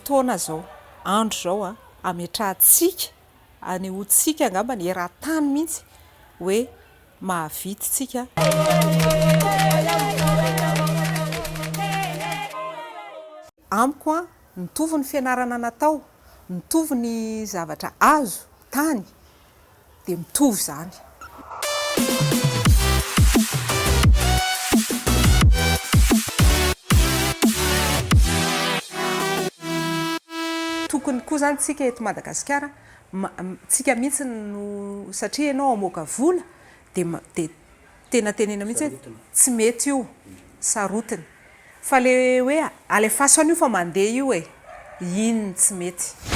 fotoana zao andro zao ametrahantsika anehoantsika angamba ny era-tany mihitsy hoe mahavityntsika amiko mitovy ny fianarana natao, mitovy ny zavatra azo tany dia mitovy zany. Tokony koa zany tsika eto Madagasikara tsika mihitsy no satria ianao amoaka vola dia tena tenena mihitsy tsy mety io sarotiny fa le hoe alefaso an'io fa mandeha io inony tsy mety.